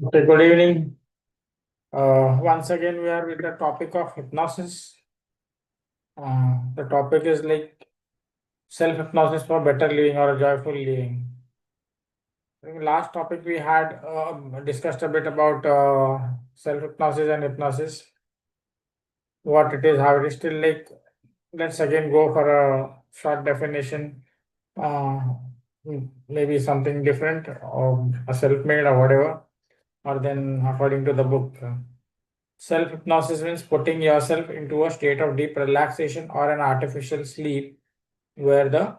Okay, good evening. Once again, we are with the topic of hypnosis. The topic is like self-hypnosis for better living or joyful living. I think last topic we had discussed a bit about self-hypnosis and hypnosis, what it is, how it is. Still like, let's again go for a short definition. Uh, Maybe something different or a self-made or whatever, or then according to the book. Self hypnosis means putting yourself into a state of deep relaxation or an artificial sleep where the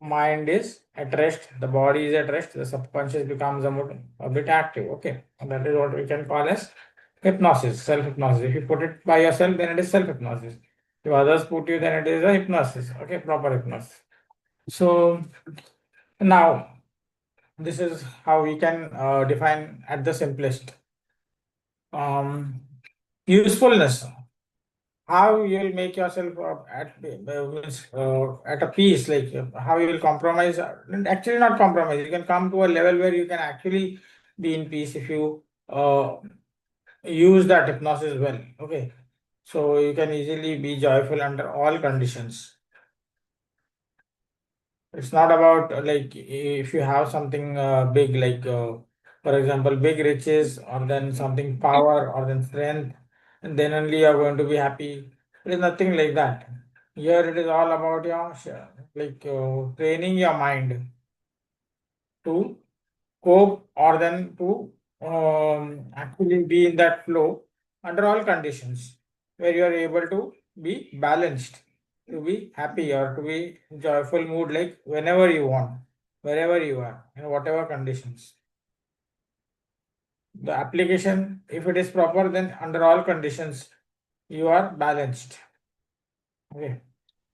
mind is at rest, the body is at rest, the subconscious becomes a bit active. Okay, and that is what we can call as hypnosis, self hypnosis. If you put it by yourself, then it is self hypnosis. If others put you, then it is a hypnosis. Okay, proper hypnosis. So now this is how we can define at the simplest. Um, Usefulness. How you will make yourself at a peace, like how you will compromise, actually not compromise, you can come to a level where you can actually be in peace if you use that hypnosis well. Okay, so you can easily be joyful under all conditions. It's not about like if you have something big, like for example, big riches, or then something power, or then strength, and then only you are going to be happy. It is nothing like that. Here it is all about your training your mind to cope, or then to actually be in that flow under all conditions, where you are able to be balanced, to be happy or to be in joyful mood, like whenever you want, wherever you are, in whatever conditions. The application, if it is proper, then under all conditions you are balanced. Okay.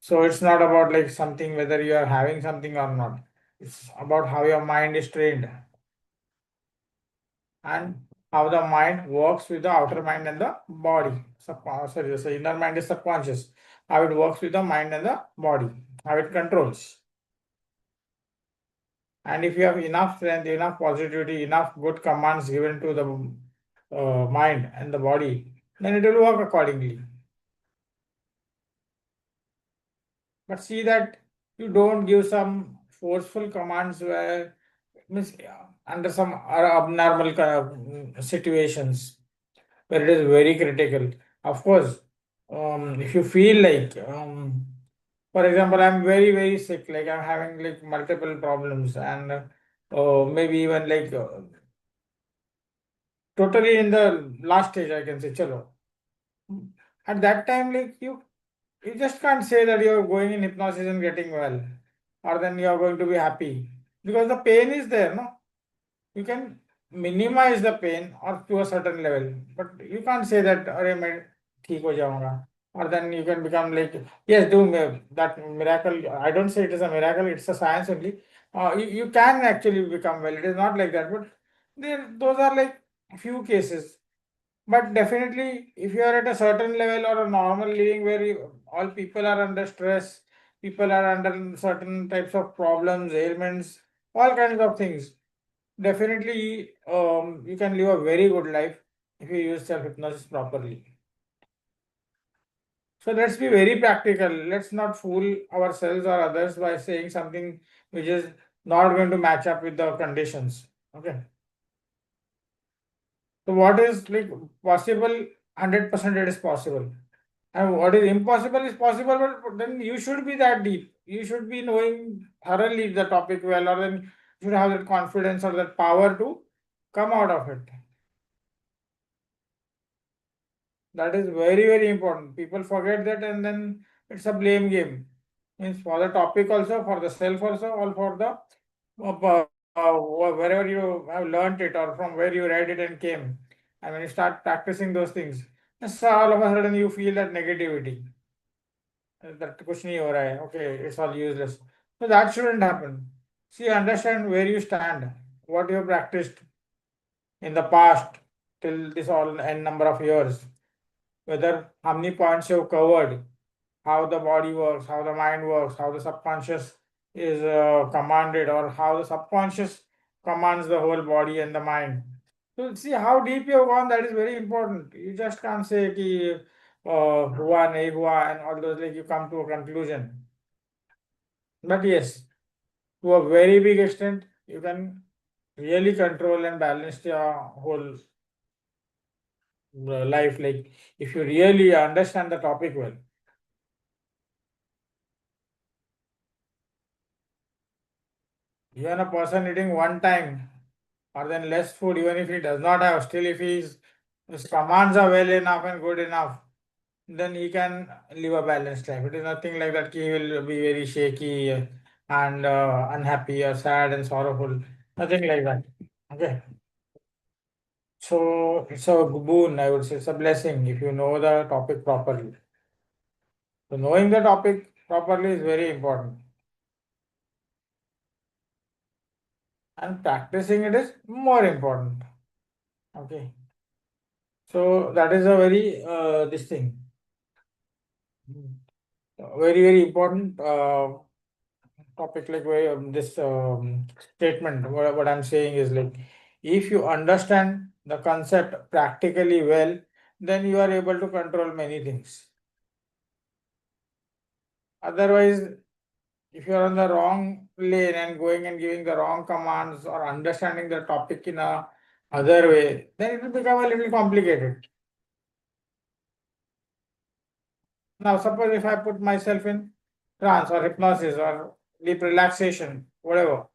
So it's not about like something whether you are having something or not. It's about how your mind is trained and how the mind works with the outer mind and the body. Sorry, the inner mind is subconscious. How it works with the mind and the body, how it controls. And if you have enough strength, enough positivity, enough good commands given to the mind and the body, then it will work accordingly. But see that you don't give some forceful commands where means under some abnormal situations where it is very critical. Of course, if you feel like, for example, I'm very, very sick, like I'm having like multiple problems, and maybe even like totally in the last stage, I can say, chalo. At that time, like you just can't say that you're going in hypnosis and getting well, or then you're going to be happy because the pain is there, no? You can minimize the pain or to a certain level, but you can't say that अरे मैं ठीक हो जाऊंगा, or then you can become like, yes, do that miracle. I don't say it is a miracle, it's a science only. You can actually become well, it is not like that, but those are like few cases. But definitely, if you are at a certain level or a normal living where all people are under stress, people are under certain types of problems, ailments, all kinds of things. Definitely, you can live a very good life if you use self hypnosis properly. So let's be very practical. Let's not fool ourselves or others by saying something which is not going to match up with the conditions. Okay. So what is like possible? 100% it is possible. And what is impossible is possible, but then you should be that deep. You should be knowing thoroughly the topic well, or then you should have that confidence or that power to come out of it. That is very, very important. People forget that, and then it's a blame game. Means for the topic also, for the self also, all for the wherever you have learned it or from where you read it and came. And when you start practicing those things, so all of a sudden you feel that negativity. That कुछ नहीं हो रहा है. Okay, it's all useless. So that shouldn't happen. See, understand where you stand, what you have practiced in the past till this all n number of years, whether how many points you've covered, how the body works, how the mind works, how the subconscious is commanded, or how the subconscious commands the whole body and the mind. So see how deep you have gone, that is very important. You just can't say ki hua nahi hua and all those, like you come to a conclusion. But yes, to a very big extent, you can really control and balance your whole life. Like if you really understand the topic well. Even a person eating one time or then less food, even if he does not have, still if his commands are well enough and good enough, then he can live a balanced life. It is nothing like that he will be very shaky and unhappy or sad and sorrowful. Nothing like that. Okay. So it's a boon, I would say. It's a blessing if you know the topic properly. So knowing the topic properly is very important. And practicing it is more important. Okay. So that is a very this thing. Very, very important topic. Like where this statement, what I'm saying is like, if you understand the concept practically well, then you are able to control many things. Otherwise, if you are on the wrong lane and going and giving the wrong commands or understanding the topic in a other way, then it will become a little complicated. Now, suppose if I put myself in trance or hypnosis or deep relaxation, whatever,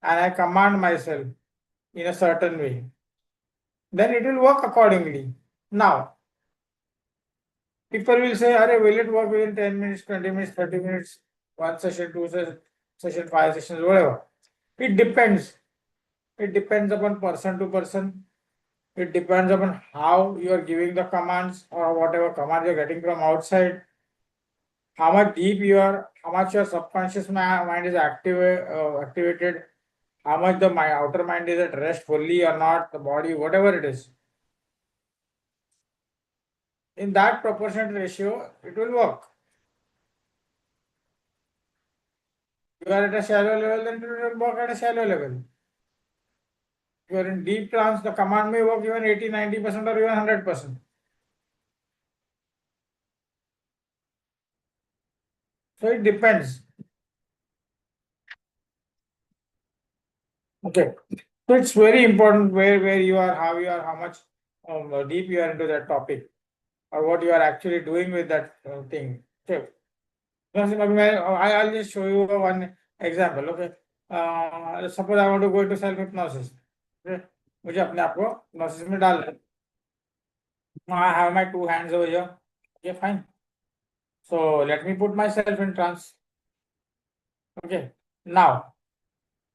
and I command myself in a certain way, then it will work accordingly. Now, people will say, Are, will it work within 10 minutes, 20 minutes, 30 minutes, one session, two session, five sessions, whatever. It depends. It depends upon person to person. It depends upon how you are giving the commands or whatever commands you're getting from outside, how much deep you are, how much your subconscious mind is activated, how much the my outer mind is at rest fully or not, the body, whatever it is. In that proportionate ratio, it will work. You are at a shallow level, then it will work at a shallow level. If you are in deep trance, the command may work even 80, 90% or even 100%. So it depends. Okay. So it's very important where you are, how you are, how much deep you are into that topic, or what you are actually doing with that thing. Okay. I'll just show you one example. Okay. Suppose I want to go into self hypnosis. Okay. मुझे अपने आप को hypnosis में डालना है. Now I have my two hands over here. Okay, fine. So let me put myself in trance. Okay. Now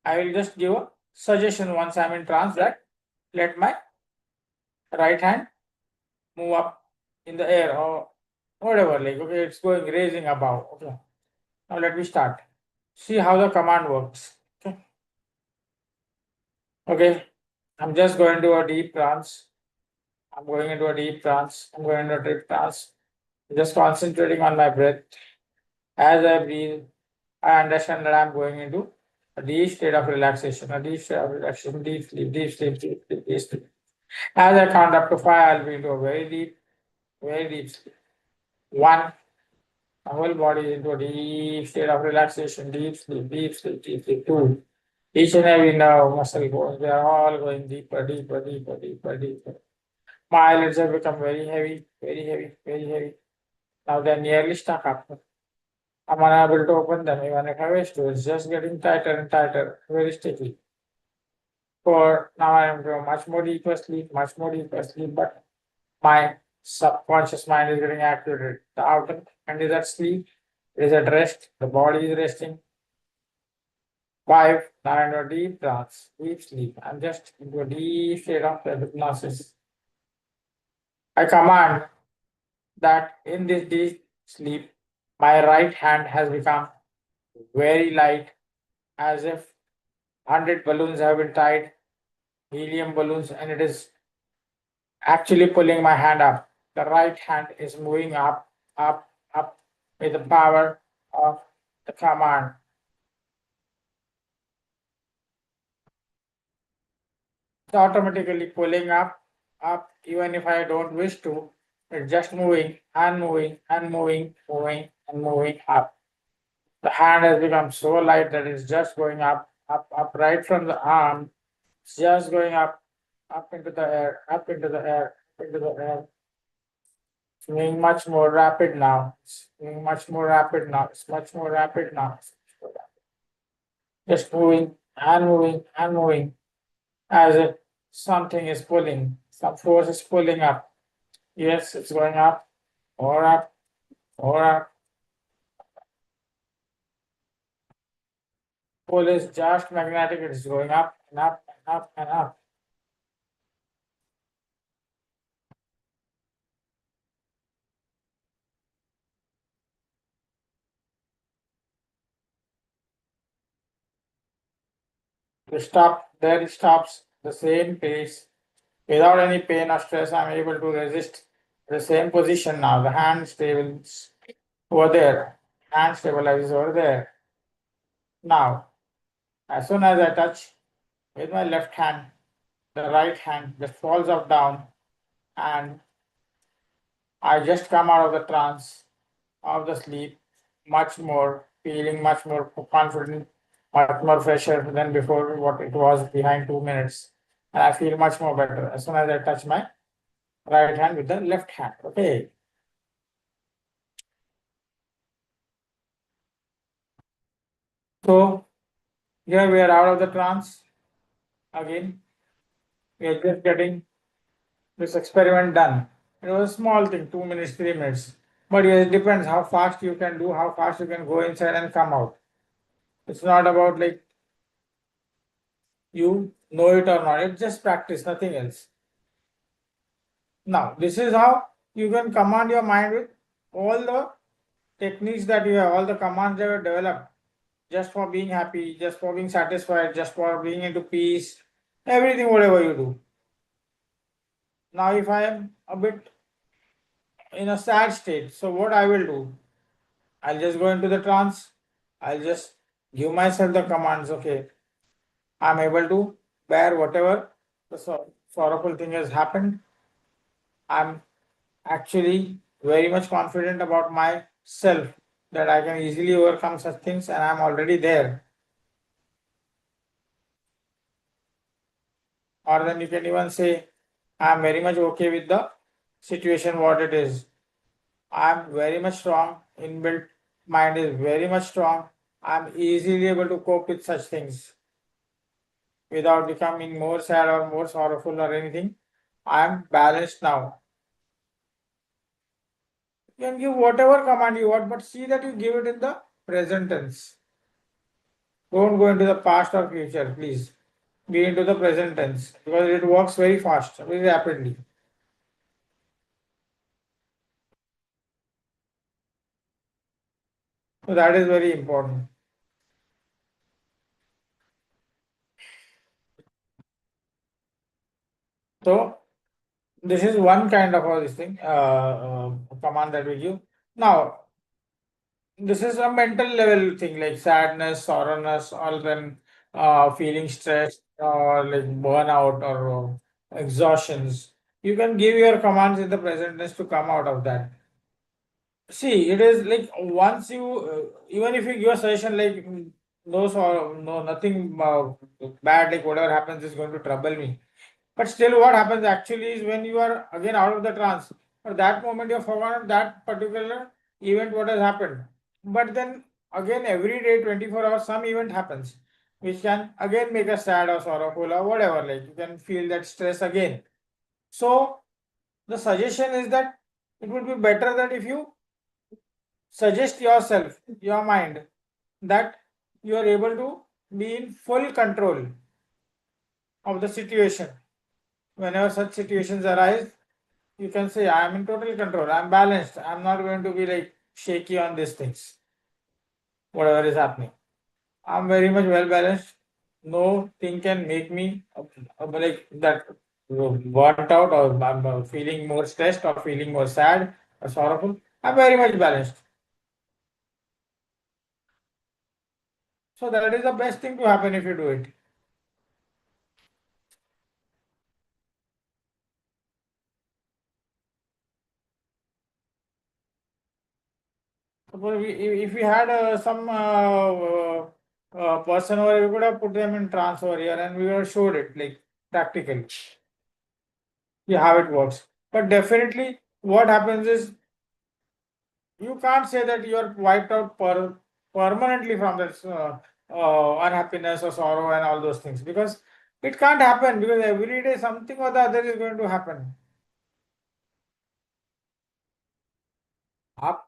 I will just give a suggestion once I'm in trance that let my right hand move up in the air or whatever. Like okay, it's going raising above. Okay. Now let me start. See how the command works. Okay. Okay. I'm just going to a deep trance. I'm going into a deep trance. I'm going into a deep trance. Just concentrating on my breath. As I breathe, I understand that I'm going into a deep state of relaxation, a deep state of relaxation, deep sleep, deep sleep, deep sleep, deep sleep. As I count up to five, I'll be into a very deep sleep. One, my whole body is into a deep state of relaxation, deep sleep, deep sleep, deep sleep. Two, each and every nerve, muscle bones, they are all going deeper, deeper, deeper, deeper, deeper. My eyelids have become very heavy, very heavy, very heavy. Now they're nearly stuck up. I'm unable to open them even if I wish to. It's just getting tighter and tighter, very sticky. For now, I am doing much more deeper sleep, but my subconscious mind is getting activated. The outer mind is at sleep, it is at rest, the body is resting. Five, now I'm in a deep trance, deep sleep. I'm just into a deep state of hypnosis. I command that in this deep sleep, my right hand has become very light, as if 100 balloons have been tied, helium balloons, and it is actually pulling my hand up. The right hand is moving up, up, up with the power of the command. It's automatically pulling up, even if I don't wish to. It's just moving and moving and moving, moving and moving up. The hand has become so light that it's just going up, right from the arm. It's just going up into the air, up into the air, into the air. It's being much more rapid now. It's being much more rapid now. It's much more rapid now. Just moving and moving and moving as if something is pulling, some force is pulling up. Yes, it's going or up, or up. Pull is just magnetic, it's going up and up and up and up. To stop, there it stops the same pace. Without any pain or stress, I'm able to resist the same position now. The hand stables over there. Hand stabilizes over there. Now, as soon as I touch with my left hand, the right hand just falls up down and I just come out of the trance of the sleep much more, feeling much more confident, much more fresher than before what it was behind 2 minutes. And I feel much more better as soon as I touch my right hand with the left hand. Okay. So here we are out of the trance. Again, we are just getting this experiment done. It was a small thing, 2 minutes, 3 minutes. But it depends how fast you can do, how fast you can go inside and come out. It's not about like you know it or not. It's just practice, nothing else. Now, this is how you can command your mind with all the techniques that you have, all the commands that you have developed just for being happy, just for being satisfied, just for being into peace, everything, whatever you do. Now, if I am a bit in a sad state, so what I will do? I'll just go into the trance. I'll just give myself the commands. Okay, I'm able to bear whatever the sorrowful thing has happened. I'm actually very much confident about myself that I can easily overcome such things and I'm already there. Or then you can even say, I'm very much okay with the situation, what it is. I'm very much strong, inbuilt mind is very much strong. I'm easily able to cope with such things without becoming more sad or more sorrowful or anything. I'm balanced now. You can give whatever command you want, but see that you give it in the present tense. Don't go into the past or future, please. Be into the present tense because it works very fast, very rapidly. So that is very important. So this is one kind of this thing, command that we give. Now, this is a mental level thing like sadness, sorrowness, or then feeling stressed or like burnout or exhaustions. You can give your commands in the present tense to come out of that. See, it is like once you, even if you give a suggestion like no, no, nothing bad, like whatever happens is going to trouble me. But still, what happens actually is when you are again out of the trance, at that moment you have forgotten that particular event, what has happened. But then again, every day, 24 hours, some event happens, which can again make us sad or sorrowful or whatever. Like you can feel that stress again. So, the suggestion is that it would be better that if you suggest yourself, your mind, that you are able to be in full control of the situation. Whenever such situations arise, you can say, I am in total control, I am balanced, I am not going to be like shaky on these things, whatever is happening. I am very much well balanced. No thing can make me like that burnt out or I'm feeling more stressed or feeling more sad or sorrowful. I am very much balanced. So that is the best thing to happen if you do it. Suppose if we had some person over, we could have put them in trance over here and we would have showed it like practically. Yeah, how it works. But definitely, what happens is you can't say that you are wiped out permanently from this unhappiness or sorrow and all those things, because it can't happen, because every day something or the other is going to happen. आप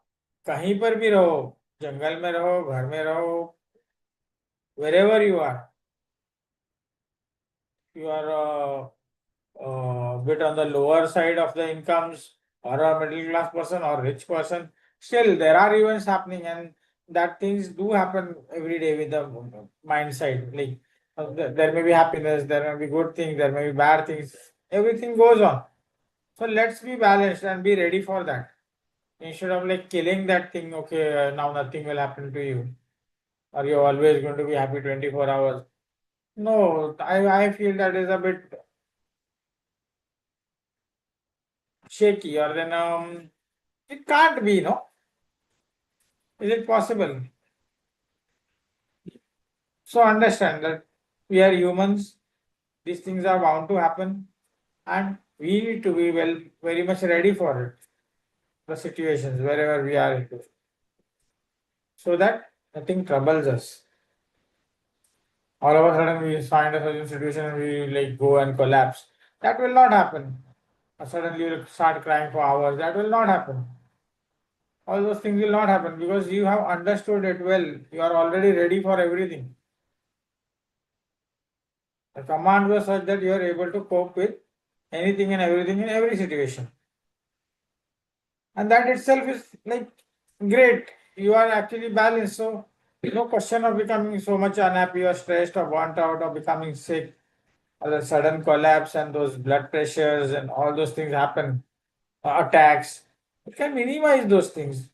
कहीं पर भी रहो, जंगल में रहो, घर में रहो, wherever you are bit on the lower side of the incomes, or a middle class person or rich person, still there are events happening, and that things do happen every day with the mind side. Like there may be happiness, there may be good things, there may be bad things. Everything goes on. So let's be balanced and be ready for that. Instead of like killing that thing, okay, now nothing will happen to you, or you're always going to be happy 24 hours. No, I feel that is a bit shaky, or then it can't be, no? Is it possible? So understand that we are humans, these things are bound to happen, and we need to be very much ready for it, the situations wherever we are into, so that nothing troubles us. All of a sudden we find a certain situation and we like go and collapse. That will not happen. Or suddenly you will start crying for hours. That will not happen. All those things will not happen because you have understood it well. You are already ready for everything. The command was such that you are able to cope with anything and everything in every situation. And that itself is like great. You are actually balanced. So no question of becoming so much unhappy or stressed or burnt out or becoming sick, or the sudden collapse and those blood pressures and all those things happen, attacks. You can minimize those things.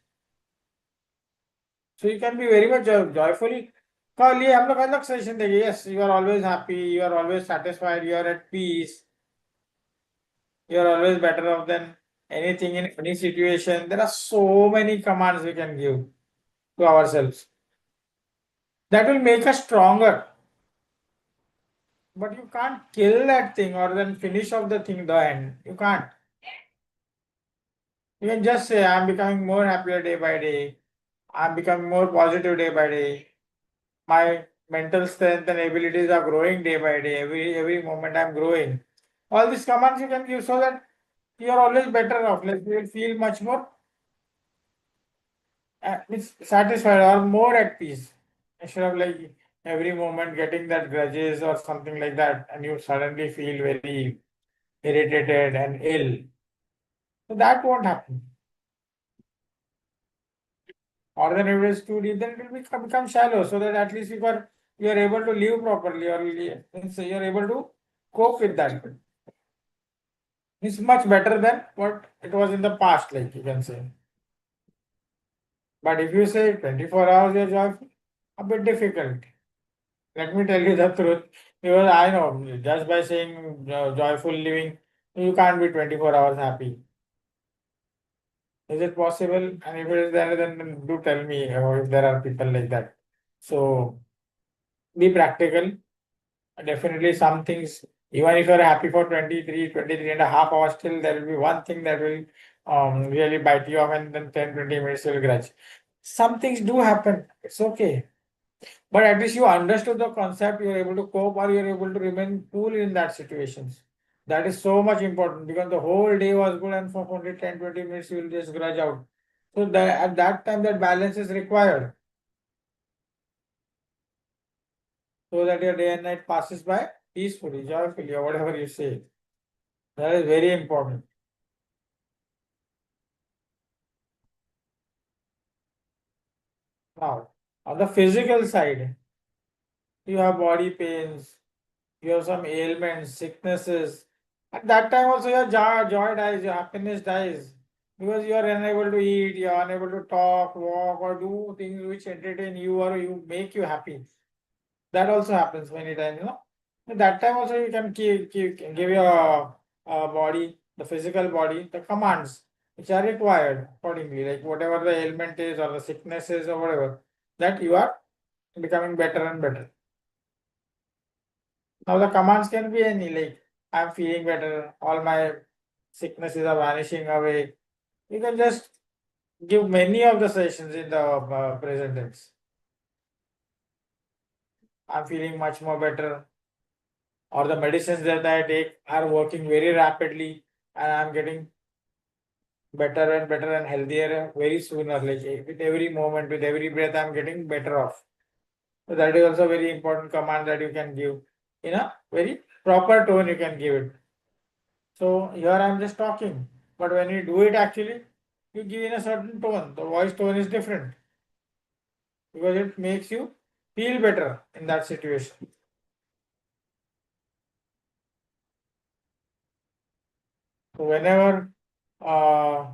So you can be very much joyfully. कल ये हम लोग अलग session देंगे. Yes, you are always happy, you are always satisfied, you are at peace, you are always better off than anything in any situation. There are so many commands we can give to ourselves that will make us stronger. But you can't kill that thing or then finish off the thing, the end. You can't. You can just say, I'm becoming more happier day by day. I'm becoming more positive day by day. My mental strength and abilities are growing day by day. Every moment I'm growing. All these commands you can give so that you are always better off. Like you will feel much more means satisfied or more at peace. Instead of like every moment getting that grudges or something like that, and you suddenly feel very irritated and ill. So that won't happen. Or then if it is too deep, then it will become shallow, so that at least you are able to live properly, or means you are able to cope with that. It's much better than what it was in the past, like you can say. But if you say 24 hours you're joyful, a bit difficult. Let me tell you the truth. Because I know just by saying joyful living, you can't be 24 hours happy. Is it possible? And if it is there, then do tell me if there are people like that. So be practical. Definitely some things, even if you're happy for 23 and a half hours, still there will be one thing that will really bite you off, and then 10-20 minutes you'll grudge. Some things do happen. It's okay. But at least you understood the concept, you're able to cope, or you're able to remain cool in that situations. That is so much important, because the whole day was good and for only 10-20 minutes you will just grudge out. So that at that time that balance is required, so that your day and night passes by peacefully, joyfully, or whatever you say. That is very important. Now, on the physical side, you have body pains, you have some ailments, sicknesses. At that time also your joy dies, your happiness dies. Because you are unable to eat, you are unable to talk, walk, or do things which entertain you or you make you happy. That also happens many times, you know. At that time also you can give your body, the physical body, the commands which are required accordingly, like whatever the ailment is or the sickness is or whatever, that you are becoming better and better. Now the commands can be any, like I'm feeling better, all my sicknesses are vanishing away. You can just give many of the sessions in the present tense. I'm feeling much more better, or the medicines that I take are working very rapidly, and I'm getting better and better and healthier very sooner. Like with every moment, with every breath, I'm getting better off. So that is also very important command that you can give in a very proper tone. You can give it. So here I'm just talking, but when you do it actually, you give in a certain tone. The voice tone is different because it makes you feel better in that situation. So whenever uh,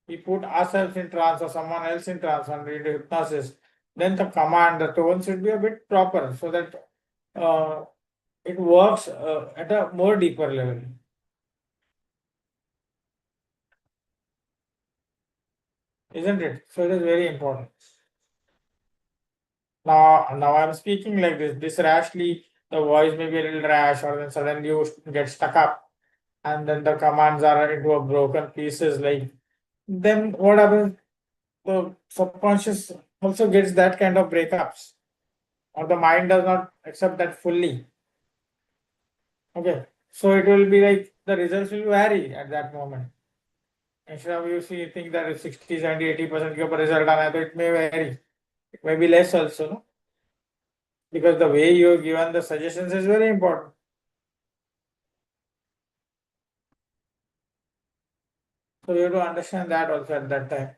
we put ourselves in trance or someone else in trance and read hypnosis, then the command, the tone should be a bit proper so that uh, it works at a more deeper level, isn't it? So it is very important. Now I'm speaking like this. This rashly, the voice may be a little rash, or then suddenly you get stuck up, and then the commands are into a broken pieces. Like then what happens? The subconscious also gets that kind of breakups, or the mind does not accept that fully. Okay, so it will be like the results will vary at that moment. Instead of you see think that it's 60, 70, 80% के ऊपर result आना है, तो it may vary. It may be less also, no? Because the way you have given the suggestions is very important. So you have to understand that also at that time.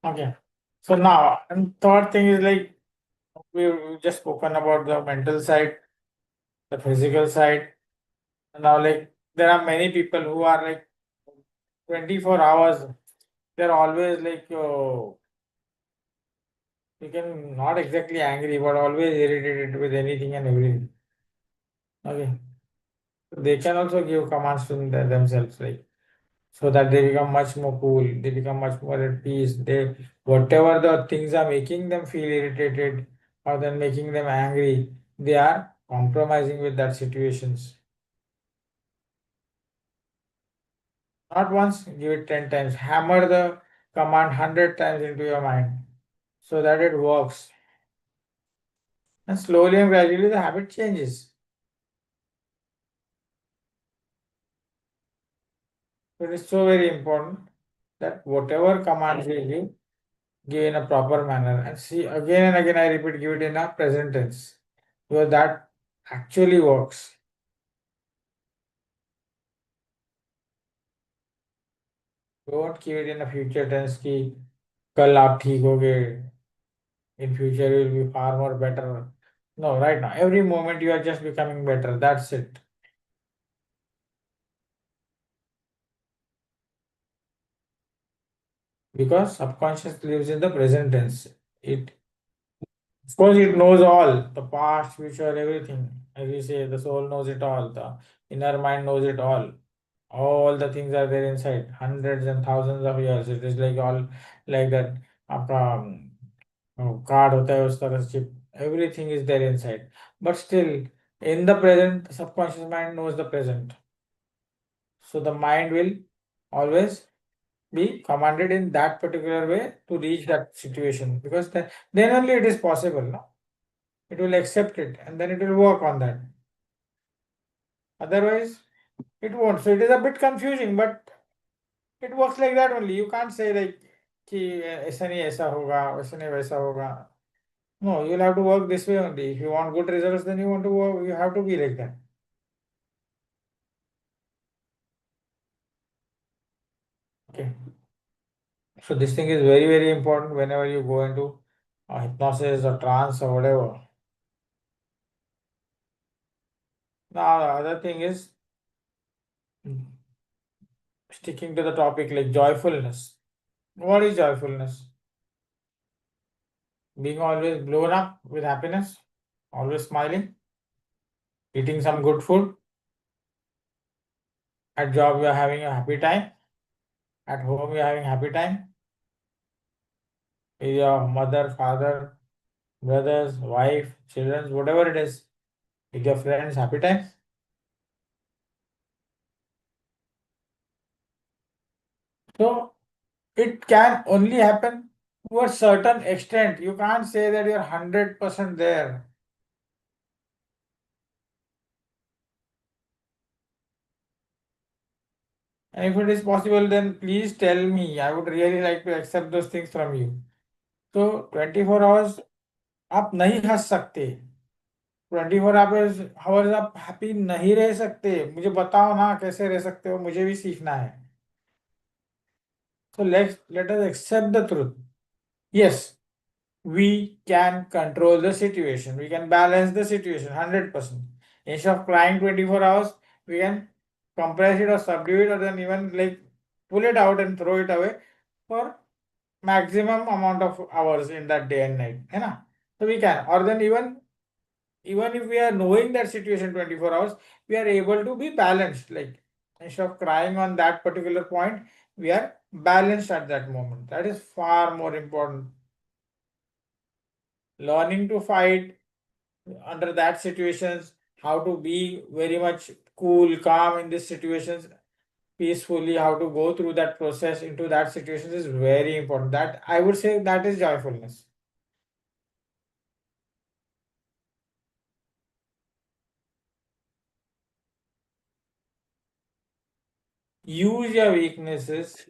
Okay. So now, and third thing is like we've just spoken about the mental side, the physical side. And now, like there are many people who are like 24 hours. They're always like you can not exactly angry, but always irritated with anything and everything. Okay. They can also give commands to themselves, like so that they become much more cool, they become much more at peace. They whatever the things are making them feel irritated or then making them angry, they are compromising with that situations. Not once, give it 10 times. Hammer the command 100 times into your mind so that it works. And slowly and gradually the habit changes. So it is so very important that whatever commands we give in a proper manner, and see again and again I repeat, give it in a present tense because that actually works. Don't keep it in a future tense कि कल आप ठीक होगे, in future you will be far more better. No, right now every moment you are just becoming better, that's it. Because subconscious lives in the present tense. It Of course it knows all, the past, future, everything. As we say, the soul knows it all, the inner mind knows it all. All the things are there inside, hundreds and thousands of years. It is like all like that. आपका card होता है उस तरह से chip. Everything is there inside. But still, in the present, the subconscious mind knows the present. So the mind will always be commanded in that particular way to reach that situation because then only it is possible. No? It will accept it and then it will work on that. Otherwise, it won't. So it is a bit confusing, but it works like that only. You can't say like कि ऐसा नहीं ऐसा होगा, वैसा नहीं वैसा होगा. No, you'll have to work this way only. If you want good results, then you want to work, you have to be like that. Okay. So this thing is very, very important whenever you go into hypnosis or trance or whatever. Now, the other thing is mm, sticking to the topic like joyfulness. What is joyfulness? Being always blown up with happiness, always smiling, eating some good food. At job, you are having a happy time. At home, you're having happy time with your mother, father, brothers, wife, children, whatever it is, with your friends, happy time. So it can only happen to a certain extent. You can't say that you're 100% there. And if it is possible, then please tell me. I would really like to accept those things from you. So 24 hours आप नहीं हंस सकते. 24 hours आप happy नहीं रह सकते. मुझे बताओ ना कैसे रह सकते हो, मुझे भी सीखना है. So let us accept the truth. Yes, we can control the situation. We can balance the situation 100%. Instead of crying 24 hours, we can compress it or subdue it or then even like pull it out and throw it away for maximum amount of hours in that day and night. है ना? So we can. Or then even if we are knowing that situation 24 hours, we are able to be balanced. Like instead of crying on that particular point, we are balanced at that moment. That is far more important. Learning to fight under that situations, how to be very much cool, calm in these situations, peacefully, how to go through that process into that situation is very important. That I would say that is joyfulness. Use your weaknesses,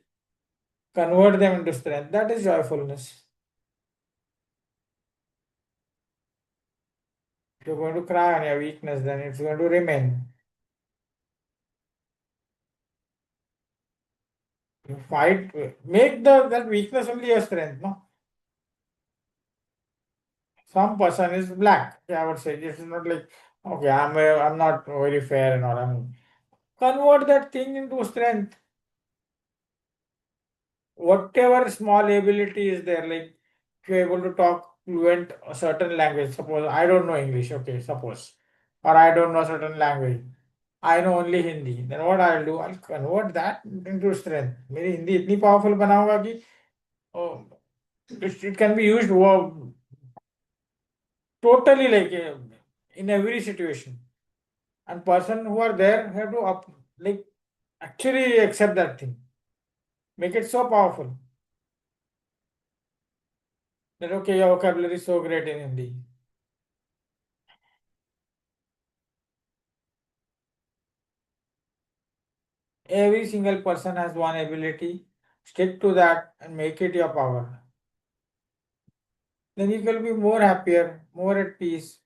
convert them into strength. That is joyfulness. If you're going to cry on your weakness, then it's going to remain. You fight, make the that weakness only your strength. No, some person is black. Yeah, I would say this is not like okay, I'm not very fair and all. I mean, convert that thing into strength. Whatever small ability is there, like if you're able to talk fluent a certain language, suppose I don't know English, okay, suppose, or I don't know certain language, I know only Hindi, then what I'll do, I'll convert that into strength. मेरी हिंदी इतनी powerful बनाऊंगा कि oh, it can be used totally like in every situation. And person who are there have to like actually accept that thing, make it so powerful that okay, your vocabulary is so great in Hindi. Every single person has one ability. Stick to that and make it your power. Then you will be more happier, more at peace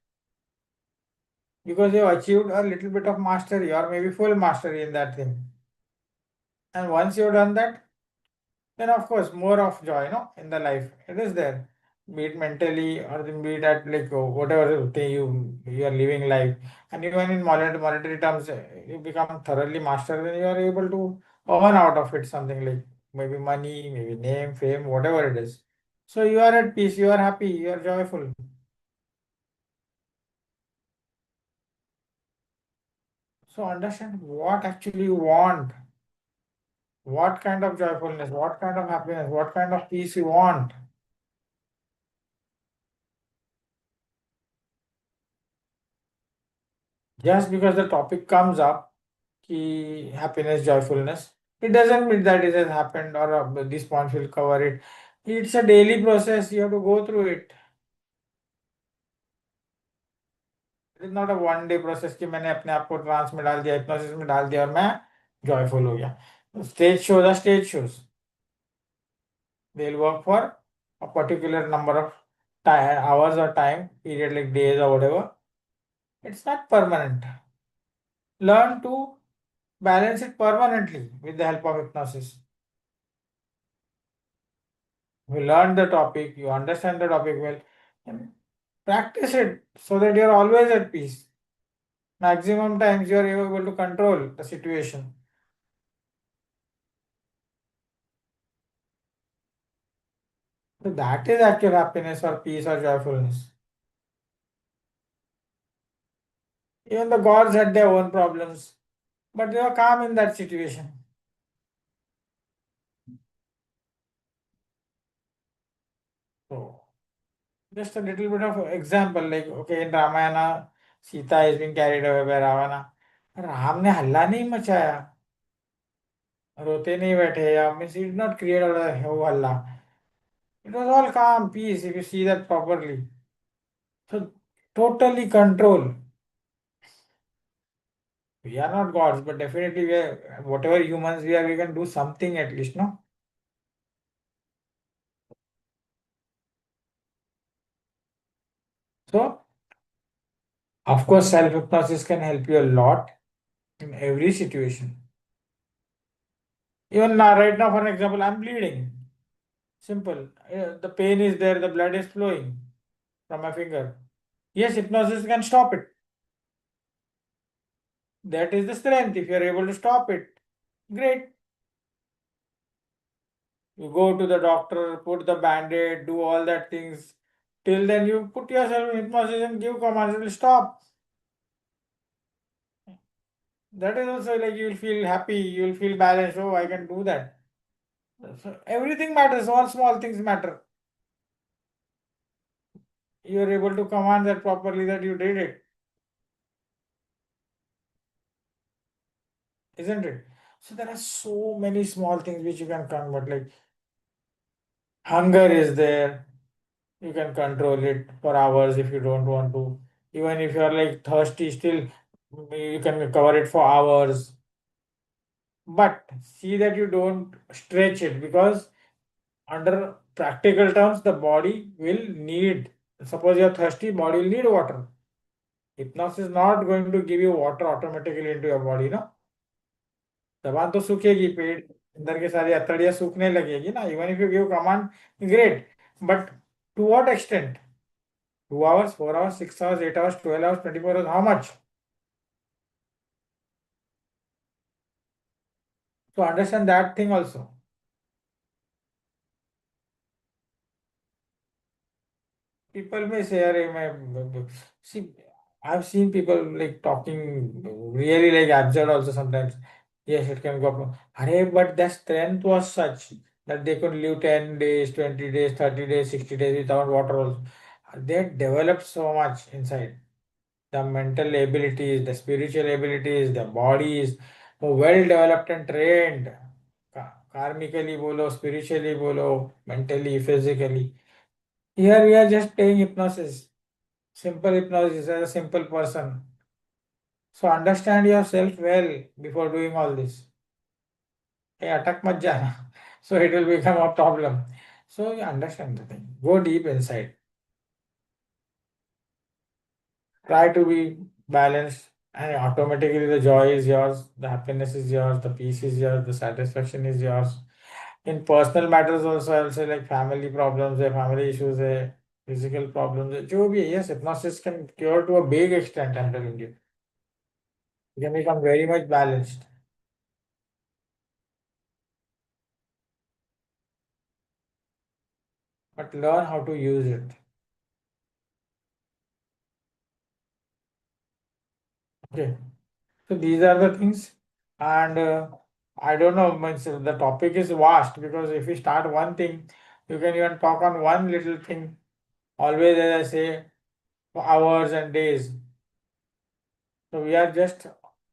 because you have achieved a little bit of mastery or maybe full mastery in that thing. And once you've done that, then of course more of joy, no, in the life. It is there. Be it mentally or be it at like whatever thing you are living life. And even in monetary terms, you become thoroughly master, then you are able to earn out of it something like maybe money, maybe name, fame, whatever it is. So you are at peace, you are happy, you are joyful. So understand what actually you want, what kind of joyfulness, what kind of happiness, what kind of peace you want. Just because the topic comes up, ki happiness, joyfulness, it doesn't mean that it has happened or this point will cover it. It's a daily process, you have to go through it. It is not a one day process कि मैंने अपने आप को trans में डाल दिया, hypnosis में डाल दिया और मैं जॉयफुल हो गया. Stage shows are stage shows. They'll work for a particular number of time, hours or time period like days or whatever. It's not permanent. Learn to balance it permanently with the help of hypnosis. You learn the topic, you understand the topic well, and practice it so that you're always at peace. Maximum times you're able to control the situation. So that is actual happiness or peace or joyfulness. Even the gods had their own problems, but they were calm in that situation. Just a little bit of example, like okay, in Ramayana, Sita is being carried away by Ravana. Ram ने हल्ला नहीं मचाया, रोते नहीं बैठे, या means he did not create वो हल्ला. It was all calm, peace, if you see that properly. So totally control. We are not gods, but definitely we are, whatever humans we are, we can do something at least, no? So of course, self-hypnosis can help you a lot in every situation. Even now, right now, for example, I'm bleeding. Simple. The pain is there, the blood is flowing from my finger. Yes, hypnosis can stop it. That is the strength. If you are able to stop it, great. You go to the doctor, put the band-aid, do all that things. Till then, you put yourself in hypnosis and give commands, it will stop. That is also like you will feel happy, you will feel balanced. Oh, I can do that. So everything matters, all small things matter. You are able to command that properly that you did it, isn't it? So there are so many small things which you can convert, like hunger is there, you can control it for hours if you don't want to. Even if you are like thirsty, still you can cover it for hours. But see that you don't stretch it, because under practical terms, the body will need, suppose you are thirsty, body will need water. Hypnosis is not going to give you water automatically into your body, no? जबान तो सूखेगी, पेट अंदर के सारी अतड़ियां सूखने लगेगी ना. Even if you give command, great, but to what extent? 2 hours, 4 hours, 6 hours, 8 hours, 12 hours, 24 hours, how much? So understand that thing also. People may say, "Arey, see, I've seen people like talking really like absurd also sometimes. Yes, it can go up. Arey, but their strength was such that they could live 10 days, 20 days, 30 days, 60 days without water also. They developed so much inside. The mental abilities, the spiritual abilities, the bodies, well developed and trained. Karmically bolo, spiritually bolo, mentally, physically. Here we are just playing hypnosis. Simple hypnosis as a simple person. So understand yourself well before doing all this. Hey, attack mat jana. So it will become a problem. So you understand the thing. Go deep inside. Try to be balanced, and automatically the joy is yours, the happiness is yours, the peace is yours, the satisfaction is yours. In personal matters also, I'll say like family problems, family issues, physical problems, जो भी है, yes, hypnosis can cure to a big extent, I'm telling you. You can become very much balanced, but learn how to use it. Okay, so these are the things, and I don't know, means the topic is vast, because if you start one thing, you can even talk on one little thing. Always, as I say, for hours and days. So we are just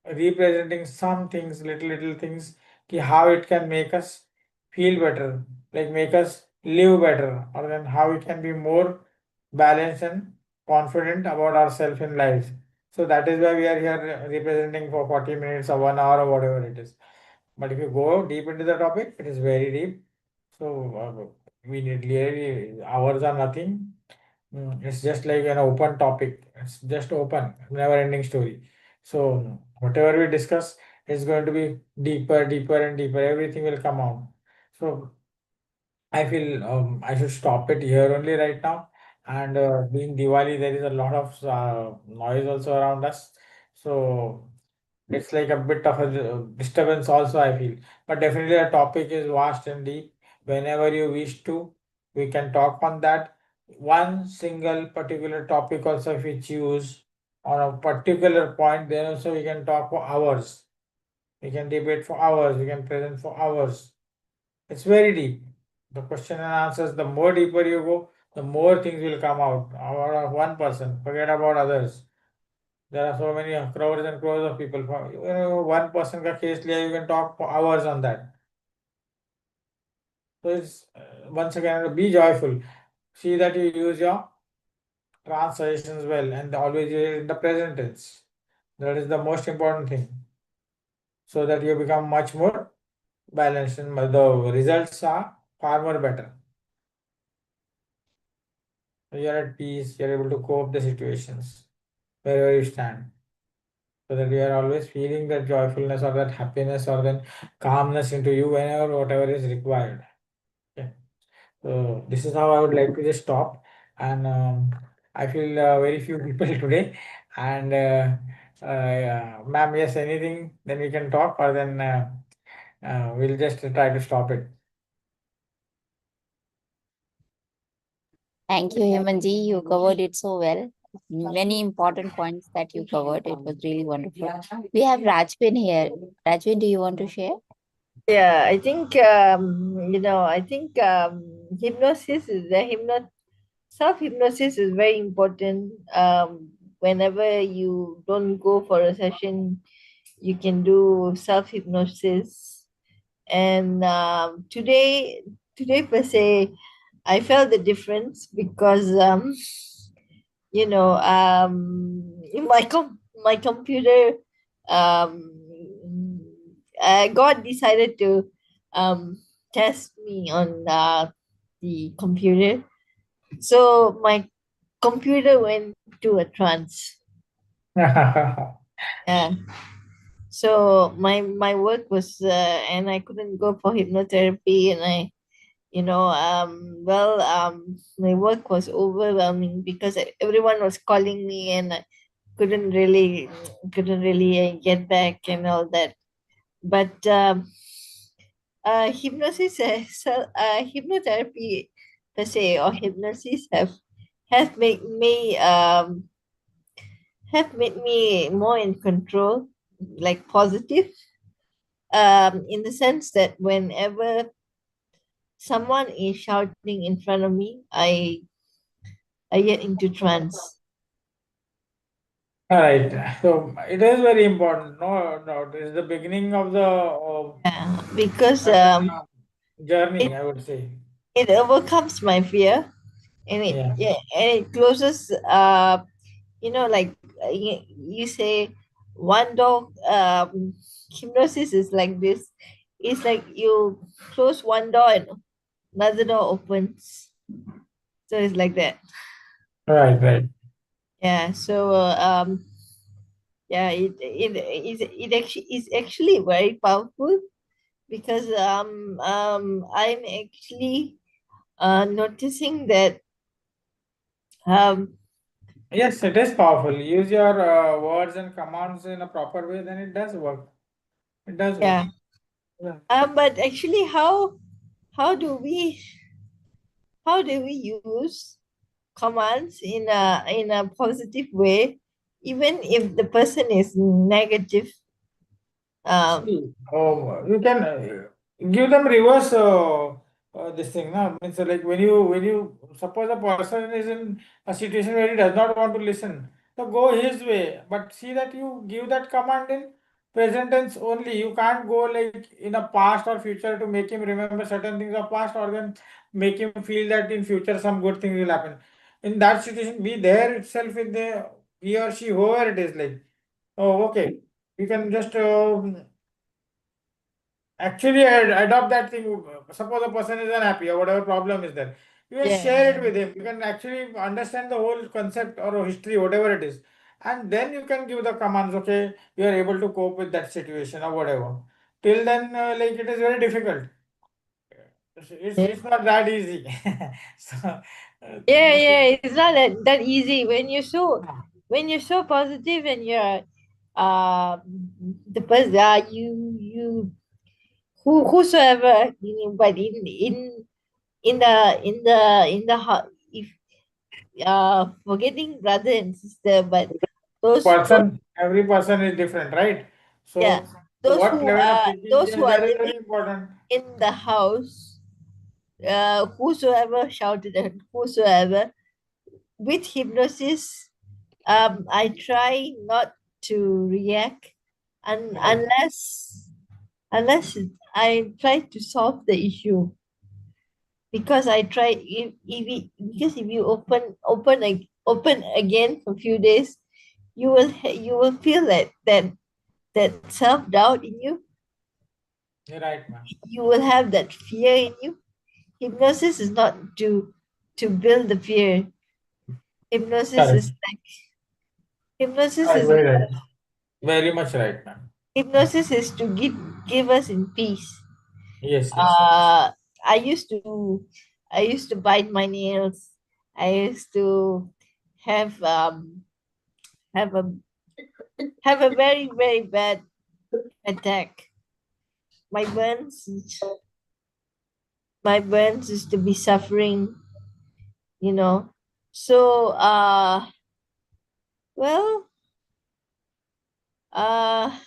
representing some things, little things, ki how it can make us feel better, like make us live better, or then how we can be more balanced and confident about ourselves in life. So that is why we are here representing for 40 minutes or 1 hour or whatever it is. But if you go deep into the topic, it is very deep. So we need really, hours are nothing. It's just like an open topic. It's just open, never ending story. So whatever we discuss is going to be deeper, deeper and deeper. Everything will come out. So I feel I should stop it here only right now. And being Diwali, there is a lot of noise also around us. So it's like a bit of a disturbance also, I feel. But definitely the topic is vast and deep. Whenever you wish to, we can talk on that. One single particular topic also, if we choose on a particular point, then also we can talk for hours. We can debate for hours. We can present for hours. It's very deep. The question and answers, the more deeper you go, the more things will come out of one person. Forget about others. There are so many crores and crores of people. One person ka case liya, you can talk for hours on that. So it's once again, be joyful. See that you use your translations well and always use it in the present tense. That is the most important thing. So that you become much more balanced and the results are far more better. You are at peace, you are able to cope the situations wherever you stand. So that you are always feeling that joyfulness or that happiness or that calmness into you whenever whatever is required. Okay. So this is how I would like to just stop. And I feel very few people today. And ma'am, yes, anything, then we can talk, or then we'll just try to stop it. Thank you, Hemanji. You covered it so well. Many important points that you covered. It was really wonderful. We have Rajpin here. Rajpin, do you want to share? Yeah, I think I think hypnosis is the self hypnosis is very important. Whenever you don't go for a session, you can do self hypnosis. And today per se, I felt the difference because in my computer, um God decided to test me on the computer. So my computer went to a trance. Yeah. So my work was and I couldn't go for hypnotherapy, and my work was overwhelming because everyone was calling me, and I couldn't really get back and all that. But hypnotherapy per se, or hypnosis have made me more in control, like positive, in the sense that whenever someone is shouting in front of me, I get into trance. All right. So it is very important. No, no, it is the beginning of the Yeah, because certain it, journey, I would say. it overcomes my fear, and it Yeah. yeah, and it closes like you say, one door hypnosis is like this. It's like you close one door and another door opens, so it's like that. Right, right. Yeah, so yeah, it actually very powerful, because I'm actually noticing that um Yes, it is powerful. Use your words and commands in a proper way, then it does work. It does work. yeah, Yeah. but actually, how do we how do we use commands in a positive way, even if the person is negative? um See, you can give them reverse this thing. No? Means like when you suppose a person is in a situation where he does not want to listen, so go his way. But see that you give that command in present tense only. You can't go like in a past or future to make him remember certain things of past, or then make him feel that in future some good thing will happen. In that situation, be there itself in the he or she, whoever it is, like, oh, okay. You can just actually adopt that thing. Suppose a person is unhappy or whatever problem is there. You can yeah, share it with him. You can actually understand the whole concept or history, whatever it is. And then you can give the commands, okay, you are able to cope with that situation or whatever. Till then, like it is very difficult. It's not that easy. So, yeah, this is, yeah, it's not that easy when you're so positive, and you're uh the person, whosoever, but if forgetting brother and sister, but those every person is different, right? yeah, So, what level of thinking those is who are there is living very important. in the house, whosoever shouted at whosoever. With hypnosis, I try not to react Right. unless I try to solve the issue. Because I try because if you open again for a few days, you will feel that self doubt in you. You're right, ma'am. You will have that fear in you. Hypnosis is not to build the fear. Hypnosis Correct. is like hypnosis Right, is very right. Very much right, ma'am. hypnosis is to give us in peace. Yes, yes, yes. Uh, I used to I used to bite my nails. I used to have have a have a very bad attack. My burns my burns is to be suffering, you know. So well uh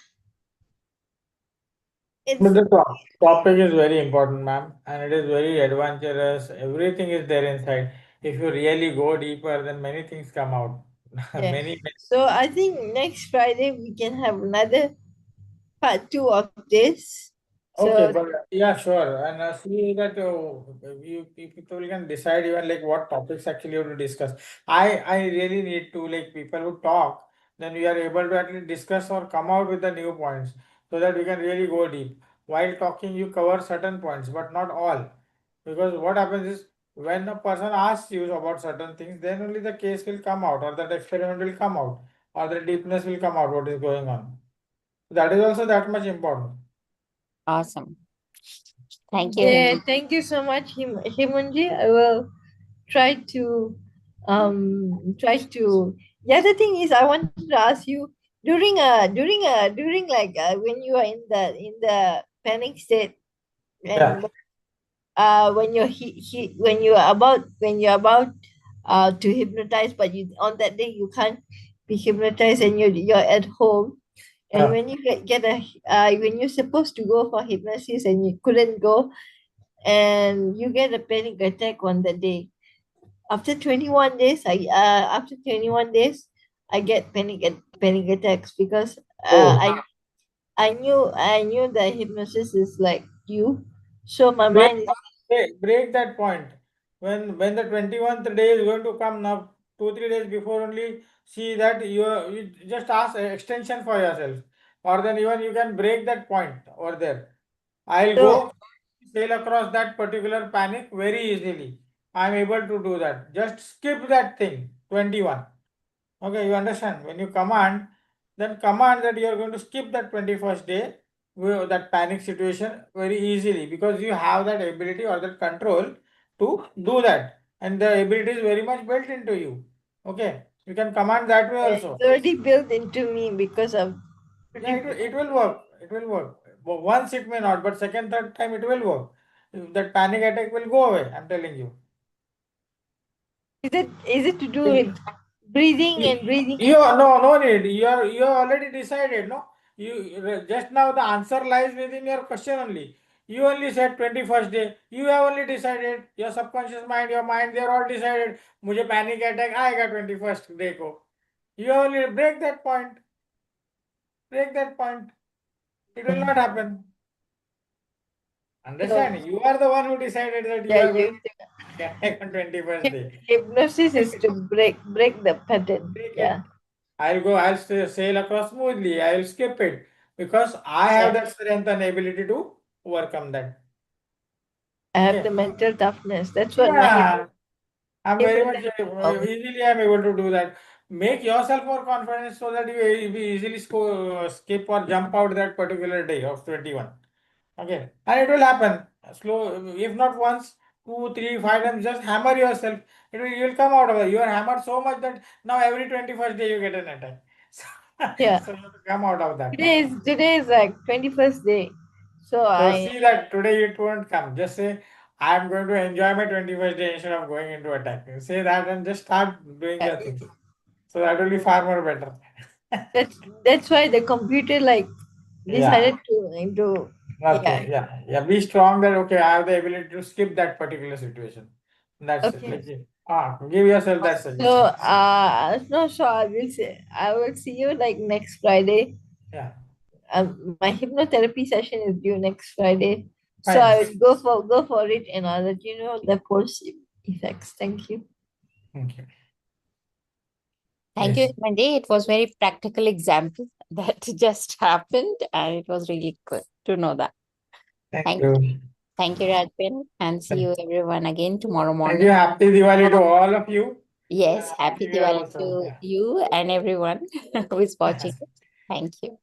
But it's the topic is very important, ma'am, and it is very adventurous. Everything is there inside. If you really go deeper, then many things come out. yeah. Many. So I think next Friday we can have another part two of this. Okay, So but yeah, sure. And see that you people can decide even like what topics actually you have to discuss. I really need to like people who talk, then we are able to at least discuss or come out with the new points so that we can really go deep. While talking, you cover certain points, but not all. Because what happens is when a person asks you about certain things, then only the case will come out, or that experiment will come out, or the deepness will come out, what is going on. That is also that much important. Awesome. Thank you, yeah, Hemant. thank you so much, Himanji. I will try to try to. The other thing is I wanted to ask you during like when you are in the panic state, Yeah. and when when you're about to hypnotize, but you on that day you can't be hypnotized, and you're at home, and Yeah. when you get a when you're supposed to go for hypnosis and you couldn't go, and you get a panic attack on that day. After 21 days, after 21 days, I get panic attacks because Oh. I knew that hypnosis is like you, so my Break, mind is break that point. When the 21st day is going to come now, 2 3 days before only see that you just ask extension for yourself, or then even you can break that point over there. I'll so go sail across that particular panic very easily. I'm able to do that. Just skip that thing 21. Okay, you understand? When you command, then command that you are going to skip that 21st day, that panic situation very easily because you have that ability or that control to do that. And the ability is very much built into you. Okay, you can command that way it's also. already built into me because of Yeah, it will work. It will work. But once it may not, but second, third time it will work. That panic attack will go away. I'm telling you. is it to do with breathing You and breathing you in? no need. You are already decided. No, just now the answer lies within your question only. You only said 21st day. You have only decided. Your subconscious mind, your mind, they are all decided. मुझे panic attack आएगा 21st day को. You only break that point. Break that point. It will not happen. So Understand? You are the one who decided that you yeah, are going to attack on 21st day. hypnosis Break is it. to break the pattern. Break Yeah, it. I'll sail across smoothly. I'll skip it because I have yeah. that strength and ability to overcome that. I have the Okay. mental toughness. That's what my Yeah, I'm very much hypnotist told me. easily I'm able to do that. Make yourself more confident so that you easily skip or jump out that particular day of 21. Okay, and it will happen. Slow, if not once, two, three, 5 times, just hammer yourself. You will come out of it. You are hammered so much that now every 21st day you get an attack. Yeah. So you have to come out of that. Today is like 21st day. So So I see that today it won't come. Just say, I am going to enjoy my 21st day instead of going into attack. Say that and just start doing the things. So that will be far more better. that's that's why the computer like Yeah. decided to Okay, yeah. Be strong that okay, I have the ability to skip that particular situation. That's it. Okay. Give yourself that So suggestion. no, so I will see you like next Friday. Yeah, My hypnotherapy session is due next Friday. So fine. I will go for it and I'll let you know the post effects. Thank you. Okay. Thank you, Yes. Hemant. It was very practical example that just happened, and it was really good to know that. Thank Thank you. you. Thank you, Rajbin, and see you everyone again tomorrow Thank morning. you. Happy Diwali to all of you. Yes, Happy happy New Year Diwali also. to Yeah. you and everyone who is watching. Thank you.